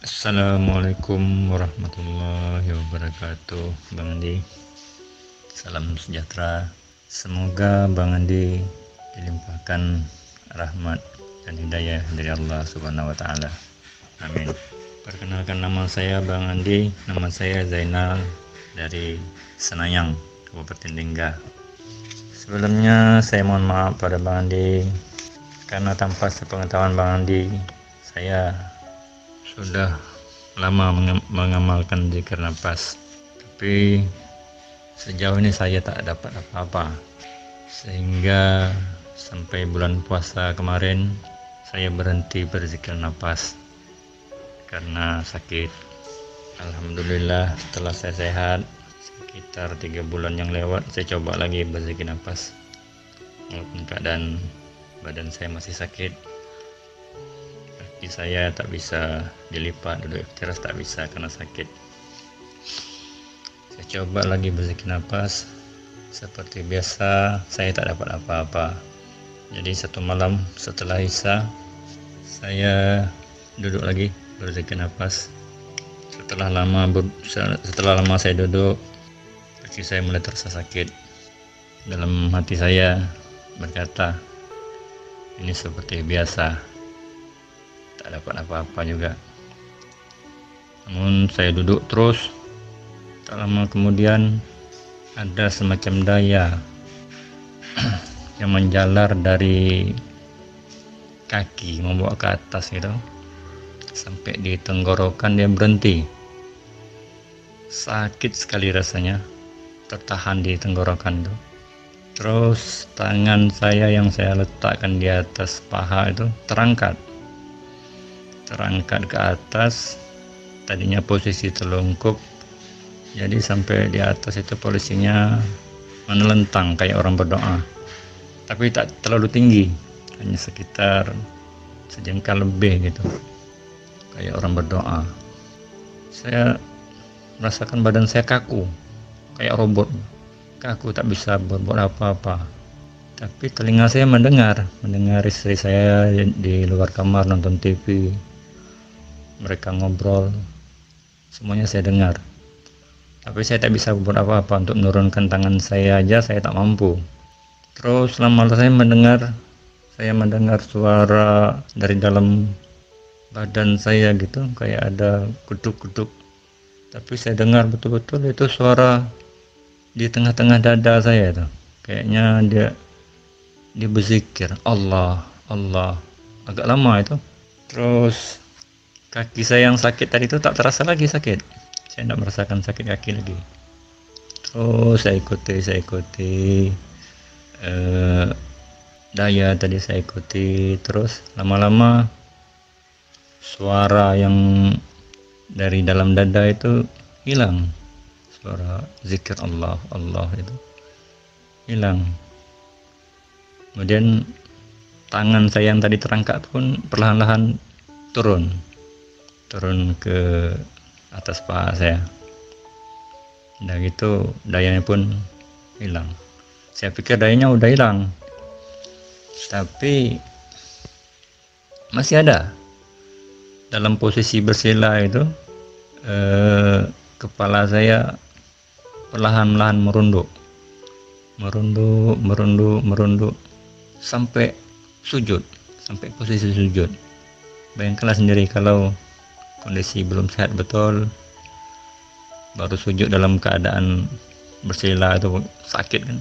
Assalamualaikum warahmatullahi wabarakatuh, Bang Andi. Salam sejahtera. Semoga Bang Andi dilimpahkan rahmat dan hidayah dari Allah Subhanahu wa taala. Amin. Perkenalkan, nama saya Bang Andi, nama saya Zainal dari Senayang, Kabupaten Lingga. Sebelumnya saya mohon maaf pada Bang Andi karena tanpa sepengetahuan Bang Andi saya sudah lama mengamalkan zikir nafas, tapi sejauh ini saya tak dapat apa-apa, sehingga sampai bulan puasa kemarin saya berhenti berzikir nafas karena sakit. Alhamdulillah, setelah saya sehat sekitar 3 bulan yang lewat, saya coba lagi berzikir nafas walaupun keadaan badan saya masih sakit. Saya tak bisa dilipat, duduk keras tak bisa karena sakit. Saya coba lagi berzikir nafas seperti biasa, saya tak dapat apa-apa. Jadi satu malam setelah Isya saya duduk lagi berzikir nafas. Setelah lama saya duduk, kaki saya mulai terasa sakit. Dalam hati saya berkata, ini seperti biasa, tak dapat apa-apa juga. Namun saya duduk terus. Tak lama kemudian ada semacam daya yang menjalar dari kaki membawa ke atas gitu, sampai di tenggorokan dia berhenti. Sakit sekali rasanya, tertahan di tenggorokan itu. Terus tangan saya yang saya letakkan di atas paha itu terangkat ke atas. Tadinya posisi telungkup, jadi sampai di atas itu posisinya menelentang kayak orang berdoa, tapi tak terlalu tinggi, hanya sekitar sejengkal lebih gitu, kayak orang berdoa. Saya merasakan badan saya kaku, kayak robot, kaku, tak bisa berbuat apa-apa. Tapi telinga saya mendengar istri saya di luar kamar nonton TV, mereka ngobrol, semuanya saya dengar. Tapi saya tak bisa berbuat apa-apa, untuk menurunkan tangan saya aja saya tak mampu. Terus lama saya mendengar suara dari dalam badan saya gitu, kayak ada guduk-guduk. Tapi saya dengar betul-betul itu suara di tengah-tengah dada saya itu. Kayaknya dia berzikir Allah, Allah, agak lama itu. Terus kaki saya yang sakit tadi itu tak terasa lagi sakit, saya tidak merasakan sakit kaki lagi. Terus saya ikuti daya tadi, saya ikuti. Terus lama-lama suara yang dari dalam dada itu hilang, suara zikir Allah, Allah itu hilang. Kemudian tangan saya yang tadi terangkat pun perlahan-lahan turun ke atas paha saya. Udah gitu dayanya pun hilang. Saya pikir dayanya udah hilang, tapi masih ada. Dalam posisi bersila itu kepala saya perlahan-lahan merunduk sampai sujud, sampai posisi sujud. Bayangkanlah sendiri kalau kondisi belum sehat betul, baru sujud dalam keadaan bersila itu sakit kan.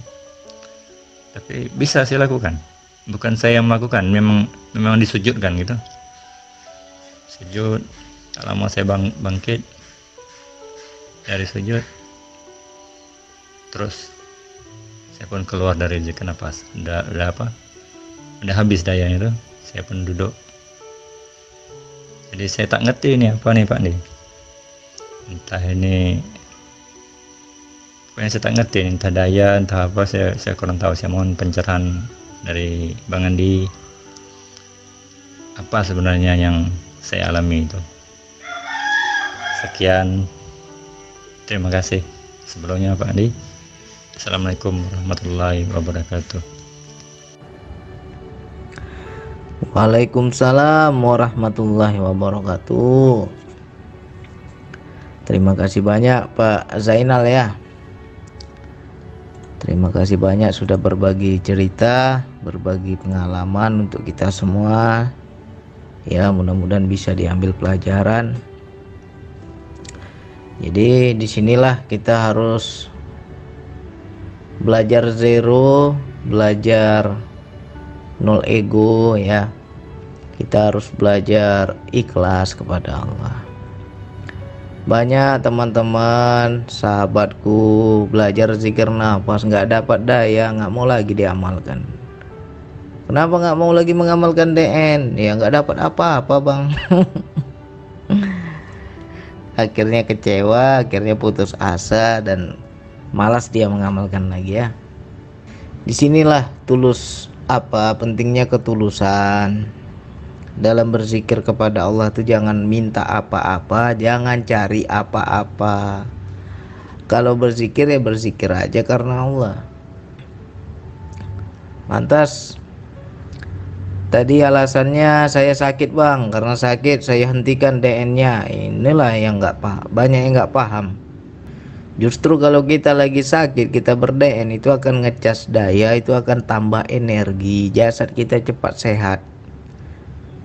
Tapi bisa saya lakukan, bukan saya yang melakukan, memang disujudkan gitu. Sujud, tak lama saya bangkit dari sujud. Terus saya pun keluar dari zikir nafas. Udah habis dayanya itu. Saya pun duduk. Jadi saya tak ngerti ini apa nih Pak nih, entah ini, pokoknya saya tak ngerti, entah daya entah apa, saya kurang tahu. Saya mohon pencerahan dari Bang Andi, apa sebenarnya yang saya alami itu. Sekian, terima kasih sebelumnya Pak Andi. Assalamualaikum warahmatullahi wabarakatuh. Waalaikumsalam warahmatullahi wabarakatuh. Terima kasih banyak Pak Zainal ya. Terima kasih banyak sudah berbagi cerita, berbagi pengalaman untuk kita semua. Ya, mudah-mudahan bisa diambil pelajaran. Jadi disinilah kita harus belajar zero, belajar nol ego ya. Kita harus belajar ikhlas kepada Allah. Banyak teman-teman sahabatku belajar zikir nafas nggak dapat daya, nggak mau lagi diamalkan. Kenapa nggak mau lagi mengamalkan DN? Ya nggak dapat apa-apa bang. Akhirnya kecewa, akhirnya putus asa dan malas dia mengamalkan lagi ya. Disinilah pentingnya ketulusan. Dalam berzikir kepada Allah itu jangan minta apa-apa, jangan cari apa-apa. Kalau berzikir ya berzikir aja karena Allah. Lantas tadi alasannya saya sakit bang, karena sakit saya hentikan DN-nya. Inilah yang banyak yang nggak paham. Justru kalau kita lagi sakit, kita ber-DN itu akan ngecas daya, itu akan tambah energi, jasad kita cepat sehat.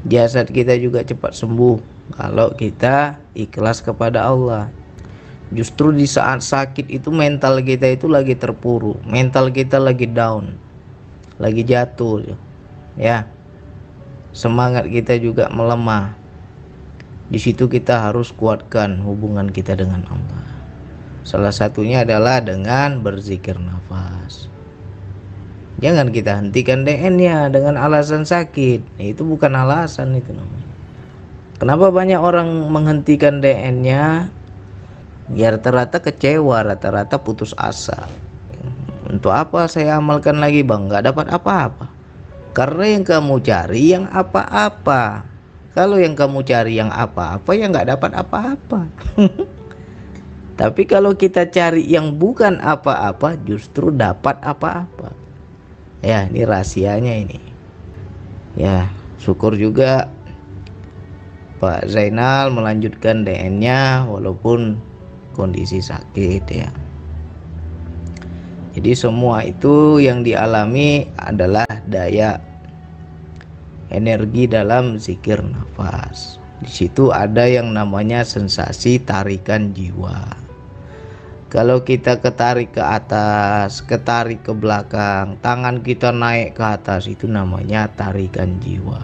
Jasad kita juga cepat sembuh kalau kita ikhlas kepada Allah. Justru di saat sakit itu mental kita itu lagi terpuruk, mental kita lagi down, lagi jatuh ya. Semangat kita juga melemah. Di situ kita harus kuatkan hubungan kita dengan Allah. Salah satunya adalah dengan berzikir nafas. Jangan kita hentikan DN-nya dengan alasan sakit. Itu bukan alasan itu namanya. Kenapa banyak orang menghentikan DN-nya? Ya rata-rata kecewa, rata-rata putus asa. Untuk apa saya amalkan lagi bang? Gak dapat apa-apa. Karena yang kamu cari yang apa-apa. Kalau yang kamu cari yang apa-apa, ya gak dapat apa-apa. Tapi kalau kita cari yang bukan apa-apa, justru dapat apa-apa. Ya, ini rahasianya ini. Ya, syukur juga Pak Zainal melanjutkan DN-nya walaupun kondisi sakit ya. Jadi semua itu yang dialami adalah daya energi dalam zikir nafas. Di situ ada yang namanya sensasi tarikan jiwa. Kalau kita ketarik ke atas, ketarik ke belakang, tangan kita naik ke atas, itu namanya tarikan jiwa.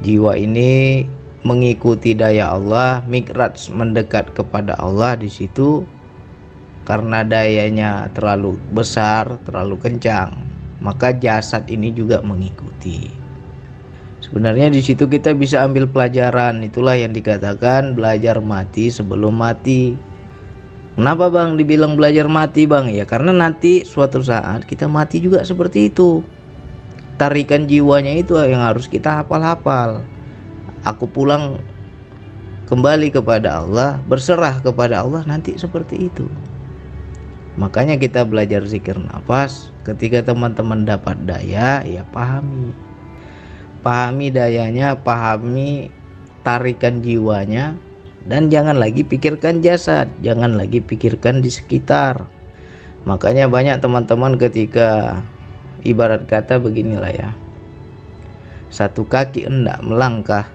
Jiwa ini mengikuti daya Allah, mikraj mendekat kepada Allah di situ. Karena dayanya terlalu besar, terlalu kencang, maka jasad ini juga mengikuti. Sebenarnya di situ kita bisa ambil pelajaran. Itulah yang dikatakan belajar mati sebelum mati. Kenapa bang dibilang belajar mati bang? Ya karena nanti suatu saat kita mati juga seperti itu. Tarikan jiwanya itu yang harus kita hafal-hafal. Aku pulang kembali kepada Allah, berserah kepada Allah, nanti seperti itu. Makanya kita belajar zikir nafas. Ketika teman-teman dapat daya, ya pahami dayanya, pahami tarikan jiwanya. Dan jangan lagi pikirkan jasad, jangan lagi pikirkan di sekitar. Makanya banyak teman-teman ketika ibarat kata beginilah ya, satu kaki hendak melangkah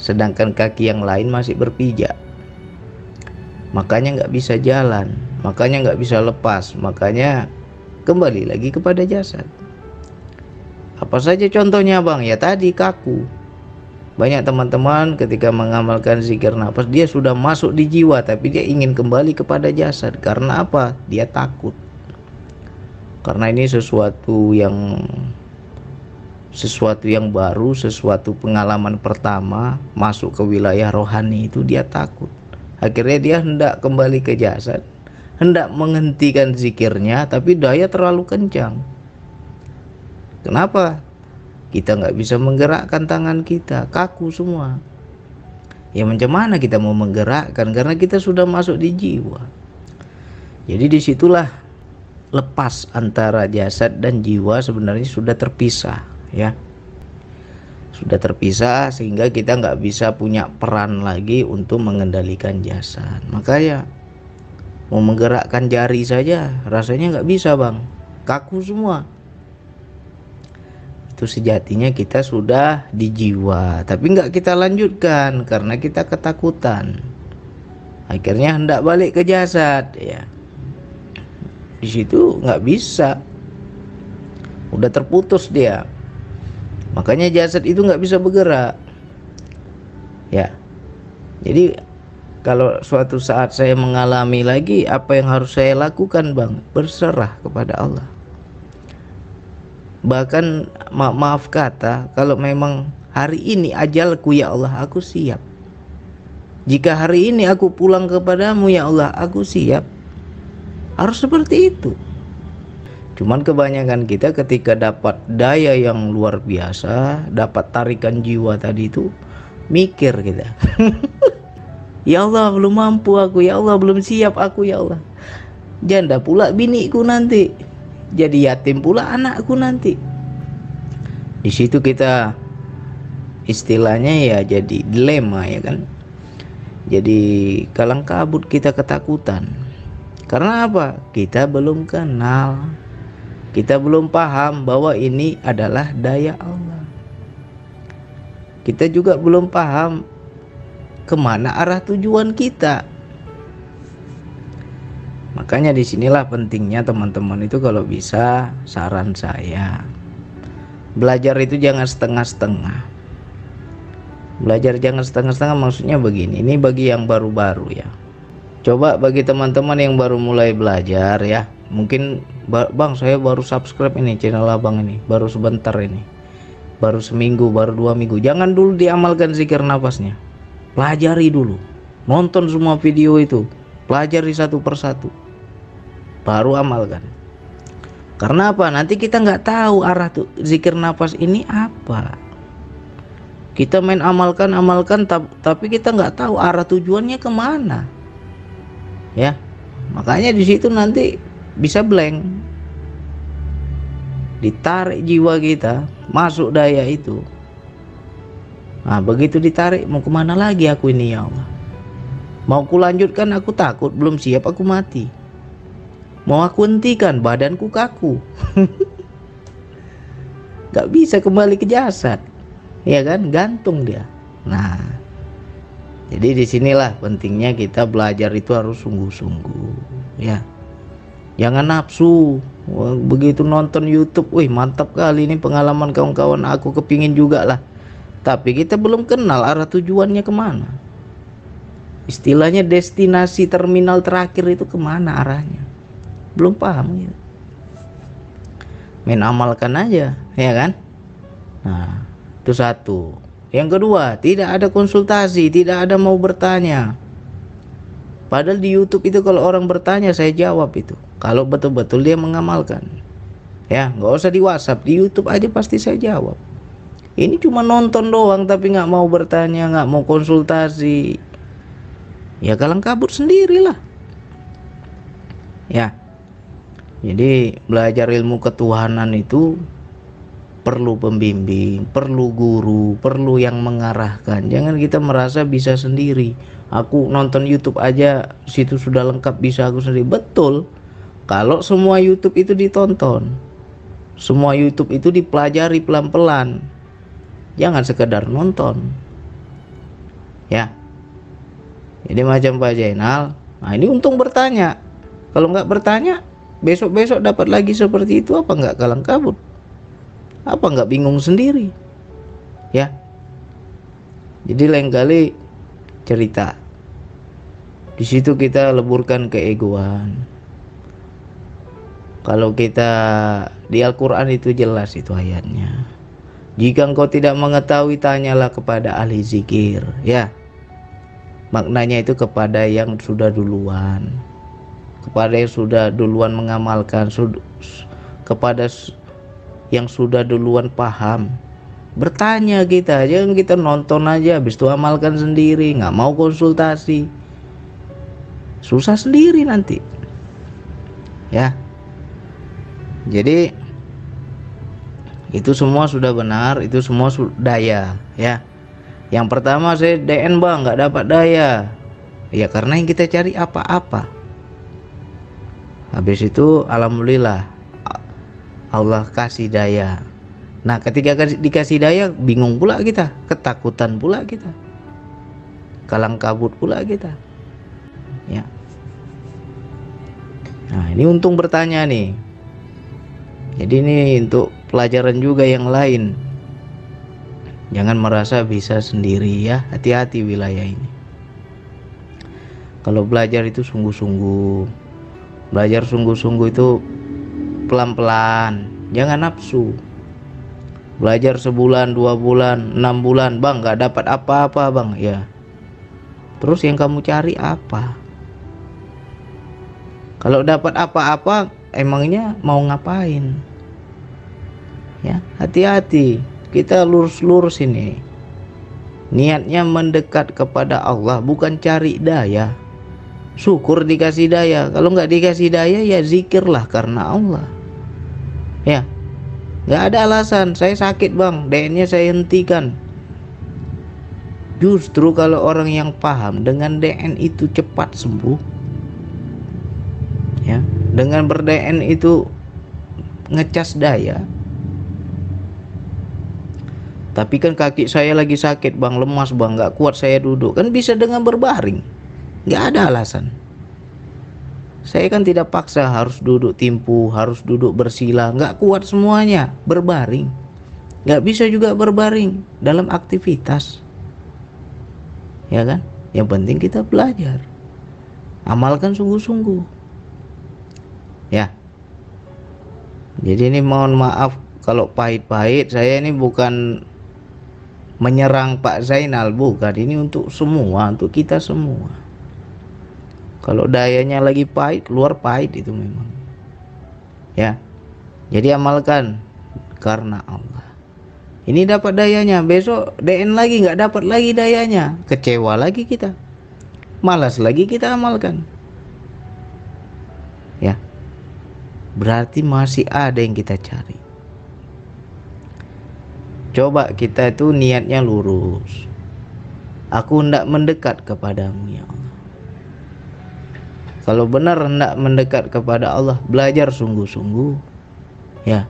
sedangkan kaki yang lain masih berpijak, makanya nggak bisa jalan, makanya nggak bisa lepas, makanya kembali lagi kepada jasad. Apa saja contohnya bang? Ya tadi kaku. Banyak teman-teman ketika mengamalkan zikir nafas, dia sudah masuk di jiwa, tapi dia ingin kembali kepada jasad. Karena apa? Dia takut. Karena ini sesuatu yang baru, sesuatu pengalaman pertama, masuk ke wilayah rohani itu dia takut. Akhirnya dia hendak kembali ke jasad, hendak menghentikan zikirnya, tapi daya terlalu kencang. Kenapa? Kita nggak bisa menggerakkan tangan kita, kaku semua. Ya macam mana kita mau menggerakkan karena kita sudah masuk di jiwa. Jadi disitulah lepas antara jasad dan jiwa sebenarnya sudah terpisah ya. sudah terpisah, sehingga kita nggak bisa punya peran lagi untuk mengendalikan jasad. Makanya mau menggerakkan jari saja rasanya nggak bisa bang, kaku semua. Itu sejatinya kita sudah di jiwa, tapi nggak kita lanjutkan karena kita ketakutan. Akhirnya hendak balik ke jasad, ya. Di situ nggak bisa, udah terputus dia. Makanya jasad itu nggak bisa bergerak, ya. Jadi kalau suatu saat saya mengalami lagi, apa yang harus saya lakukan bang? Berserah kepada Allah. Bahkan maaf kata, kalau memang hari ini ajalku ya Allah, aku siap. Jika hari ini aku pulang kepadamu ya Allah, aku siap. Harus seperti itu. Cuman kebanyakan kita ketika dapat daya yang luar biasa, dapat tarikan jiwa tadi itu, mikir kita. Ya Allah, belum mampu aku, ya Allah, belum siap aku, ya Allah. Janda pula biniku nanti, jadi yatim pula anakku nanti. Di situ kita istilahnya ya jadi dilema, ya kan. Jadi kalang kabut, kita ketakutan. Karena apa? Kita belum kenal, kita belum paham bahwa ini adalah daya Allah. Kita juga belum paham kemana arah tujuan kita. Makanya disinilah pentingnya teman-teman itu, kalau bisa saran saya, belajar itu jangan setengah-setengah. Belajar jangan setengah-setengah maksudnya begini, ini bagi yang baru-baru ya. Coba bagi teman-teman yang baru mulai belajar ya, mungkin bang saya baru subscribe ini channel abang ini, baru sebentar ini, baru seminggu, baru 2 minggu. Jangan dulu diamalkan zikir nafasnya, pelajari dulu, nonton semua video itu, pelajari satu persatu, baru amalkan. Karena apa? Nanti kita nggak tahu arah tuh zikir nafas ini apa. Kita main amalkan, tapi kita nggak tahu arah tujuannya kemana. Ya, makanya di situ nanti bisa blank, ditarik jiwa kita, masuk daya itu. Nah, begitu ditarik, mau kemana lagi aku ini ya Allah? Mau ku lanjutkan, aku takut, belum siap, aku mati. Mau aku hentikan, badanku kaku. Gak bisa kembali ke jasad, ya kan? Gantung dia. Nah, jadi disinilah pentingnya kita belajar itu harus sungguh-sungguh, ya. Jangan nafsu. Wah, begitu nonton YouTube, wih mantap kali ini pengalaman kawan-kawan, aku kepingin juga lah. Tapi kita belum kenal arah tujuannya kemana. Istilahnya destinasi terminal terakhir itu kemana arahnya, belum paham gitu. Main amalkan aja, ya kan? Nah, itu satu. Yang kedua, tidak ada konsultasi, tidak ada mau bertanya. Padahal di YouTube itu kalau orang bertanya saya jawab itu, kalau betul-betul dia mengamalkan. Ya, nggak usah di WhatsApp, di YouTube aja pasti saya jawab. Ini cuma nonton doang tapi nggak mau bertanya, nggak mau konsultasi. Ya kalang kabut sendirilah. Ya. Jadi belajar ilmu ketuhanan itu perlu pembimbing, perlu guru, perlu yang mengarahkan. Jangan kita merasa bisa sendiri. Aku nonton YouTube aja, situ sudah lengkap, bisa aku sendiri. Betul, kalau semua YouTube itu ditonton, semua YouTube itu dipelajari pelan-pelan. Jangan sekedar nonton. Ya. Jadi macam Pak Zainal, nah ini untung bertanya. Kalau nggak bertanya, besok-besok dapat lagi seperti itu, apa nggak kalang kabut? Apa nggak bingung sendiri? Ya. Jadi lain kali cerita, di situ kita leburkan keegoan. Kalau kita di Al-Quran itu jelas itu ayatnya, jika engkau tidak mengetahui tanyalah kepada ahli zikir. Ya, maknanya itu kepada yang sudah duluan, kepada yang sudah duluan mengamalkan, kepada yang sudah duluan paham. Bertanya kita, jangan kita nonton aja habis itu amalkan sendiri, nggak mau konsultasi, susah sendiri nanti. Ya, jadi Itu semua sudah benar, itu semua daya, ya. Yang pertama saya DN bang, nggak dapat daya, ya karena yang kita cari apa-apa. Habis itu alhamdulillah Allah kasih daya. Nah ketika dikasih daya, bingung pula kita, ketakutan pula kita, kalang kabut pula kita, ya. Nah ini untung bertanya nih. Jadi ini untuk pelajaran juga yang lain. Jangan merasa bisa sendiri ya, hati-hati wilayah ini. Kalau belajar itu sungguh-sungguh. Belajar sungguh-sungguh itu pelan-pelan, jangan nafsu. Belajar sebulan, 2 bulan, 6 bulan, bang gak dapat apa-apa bang, ya. Terus yang kamu cari apa? Kalau dapat apa-apa, emangnya mau ngapain? Ya, hati-hati. Kita lurus-lurus ini. Niatnya mendekat kepada Allah, bukan cari daya. Syukur dikasih daya. Kalau nggak dikasih daya, ya zikirlah karena Allah. Ya, nggak ada alasan. Saya sakit bang, DN-nya saya hentikan. Justru kalau orang yang paham dengan DN itu cepat sembuh, ya, dengan ber-DN itu ngecas daya. Tapi kan kaki saya lagi sakit bang, lemas bang, nggak kuat saya duduk. Kan bisa dengan berbaring, nggak ada alasan. Saya kan tidak paksa harus duduk timpu, harus duduk bersila, nggak kuat semuanya, berbaring. Nggak bisa juga berbaring dalam aktivitas, ya kan? Yang penting kita belajar, amalkan sungguh-sungguh, ya. Jadi ini mohon maaf kalau pahit-pahit, saya ini bukan menyerang Pak Zainal, bukan. Ini untuk semua, untuk kita semua. Kalau dayanya lagi pahit, keluar pahit itu memang, ya. Jadi amalkan karena Allah. Ini dapat dayanya, besok DN lagi nggak dapat lagi dayanya, kecewa lagi kita, malas lagi kita amalkan, ya. Berarti masih ada yang kita cari. Coba kita itu niatnya lurus. Aku hendak mendekat kepadamu ya Allah. Kalau benar hendak mendekat kepada Allah, belajar sungguh-sungguh, ya.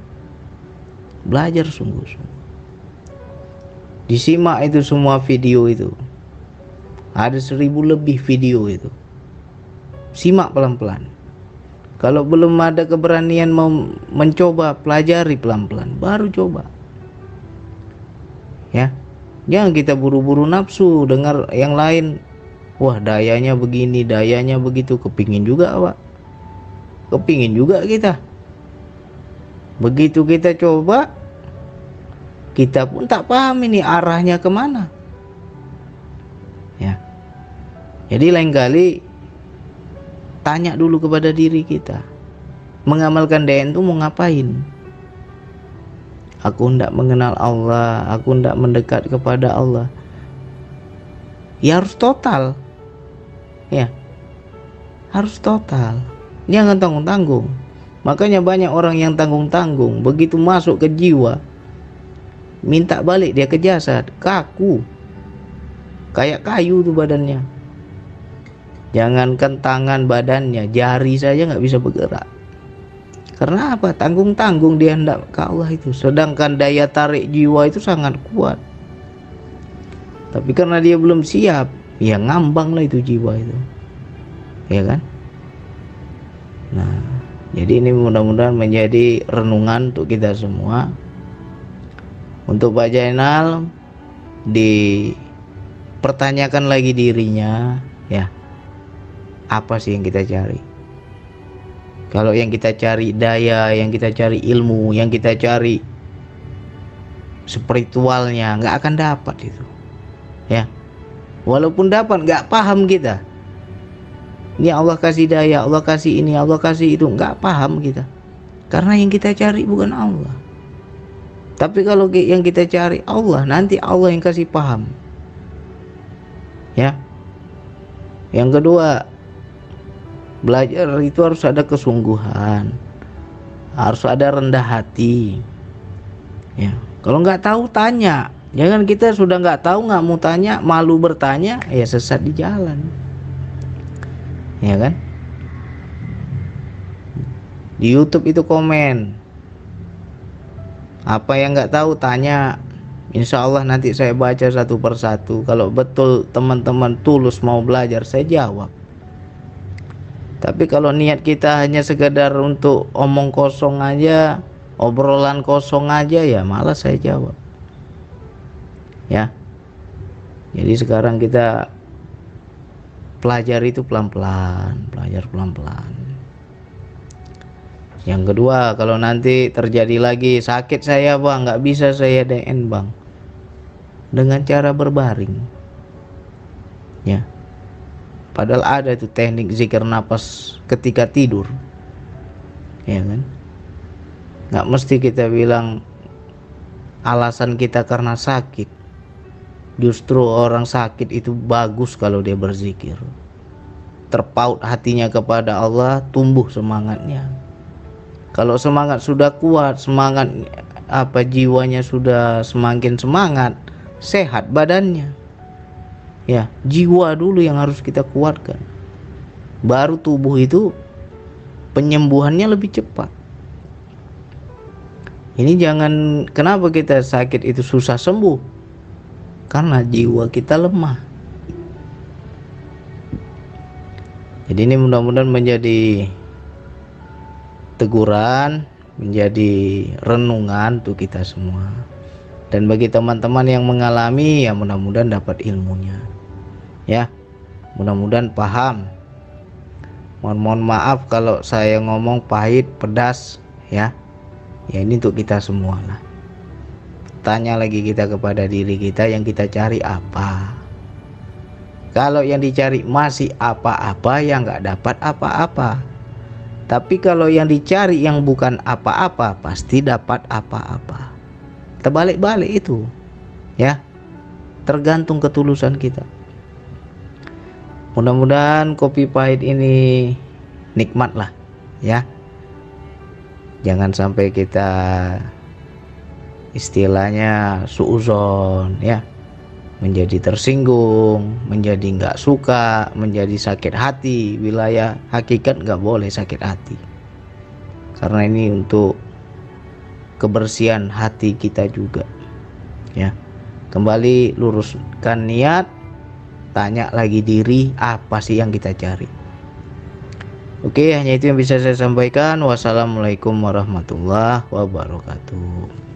Belajar sungguh-sungguh. Disimak itu semua video itu. Ada 1000 lebih video itu. Simak pelan-pelan. Kalau belum ada keberanian mau mencoba, pelajari pelan-pelan, baru coba. Ya, jangan kita buru-buru nafsu dengar yang lain. Wah dayanya begini, dayanya begitu, kepingin juga Pak, kepingin juga kita. Begitu kita coba, kita pun tak paham ini arahnya kemana, ya. Jadi lain kali tanya dulu kepada diri kita, mengamalkan DN itu mau ngapain? Aku hendak mengenal Allah, aku hendak mendekat kepada Allah. Ya harus total, ya, harus total. Jangan tanggung-tanggung. Makanya banyak orang yang tanggung-tanggung, begitu masuk ke jiwa, minta balik dia ke jasad, kaku, kayak kayu tuh badannya. Jangankan tangan, badannya, jari saja nggak bisa bergerak. Karena apa? Tanggung-tanggung dia hendak ke Allah itu. Sedangkan daya tarik jiwa itu sangat kuat. Tapi karena dia belum siap, ya ngambang lah itu jiwa itu, ya kan? Nah, jadi ini mudah-mudahan menjadi renungan untuk kita semua. Untuk Pak Zainal, dipertanyakan lagi dirinya, ya, apa sih yang kita cari? Kalau yang kita cari daya, yang kita cari ilmu, yang kita cari spiritualnya, nggak akan dapat itu, ya. Walaupun dapat, nggak paham kita. Ini Allah kasih daya, Allah kasih ini, Allah kasih itu, nggak paham kita. Karena yang kita cari bukan Allah. Tapi kalau yang kita cari Allah, nanti Allah yang kasih paham, ya. Yang kedua, belajar itu harus ada kesungguhan, harus ada rendah hati. Ya, kalau nggak tahu tanya. Jangan kita sudah nggak tahu nggak mau tanya, malu bertanya, ya sesat di jalan. Ya kan? Di YouTube itu komen, apa yang nggak tahu tanya. Insya Allah nanti saya baca satu persatu. Kalau betul teman-teman tulus mau belajar, saya jawab. Tapi kalau niat kita hanya sekedar untuk omong kosong aja, obrolan kosong aja, ya malas saya jawab. Ya, jadi sekarang kita pelajari itu pelan-pelan, belajar pelan-pelan. Yang kedua, kalau nanti terjadi lagi sakit saya bang, nggak bisa saya DN bang, dengan cara berbaring. Ya, padahal ada itu teknik zikir napas ketika tidur, ya kan? Nggak mesti kita bilang alasan kita karena sakit. Justru orang sakit itu bagus kalau dia berzikir. Terpaut hatinya kepada Allah, tumbuh semangatnya. Kalau semangat sudah kuat, semangat jiwanya sudah semakin semangat, sehat badannya. Ya, jiwa dulu yang harus kita kuatkan. Baru tubuh itu penyembuhannya lebih cepat. Ini jangan, kenapa kita sakit itu susah sembuh? Karena jiwa kita lemah. Jadi ini mudah-mudahan menjadi teguran, menjadi renungan untuk kita semua. Dan bagi teman-teman yang mengalami, ya mudah-mudahan dapat ilmunya. Ya, mudah-mudahan paham. Mohon maaf kalau saya ngomong pahit, pedas, ya. Ya ini untuk kita semua lah. Tanya lagi kita kepada diri kita, yang kita cari apa. Kalau yang dicari masih apa-apa, yang nggak dapat apa-apa. Tapi kalau yang dicari yang bukan apa-apa, pasti dapat apa-apa. Terbalik-balik itu, ya. Tergantung ketulusan kita. Mudah-mudahan kopi pahit ini nikmat lah, ya. Jangan sampai kita istilahnya suuzon, ya, menjadi tersinggung, menjadi nggak suka, menjadi sakit hati. Wilayah hakikat nggak boleh sakit hati, karena ini untuk kebersihan hati kita juga, ya. Kembali luruskan niat, tanya lagi diri, apa sih yang kita cari. Oke, hanya itu yang bisa saya sampaikan. Wassalamualaikum warahmatullahi wabarakatuh.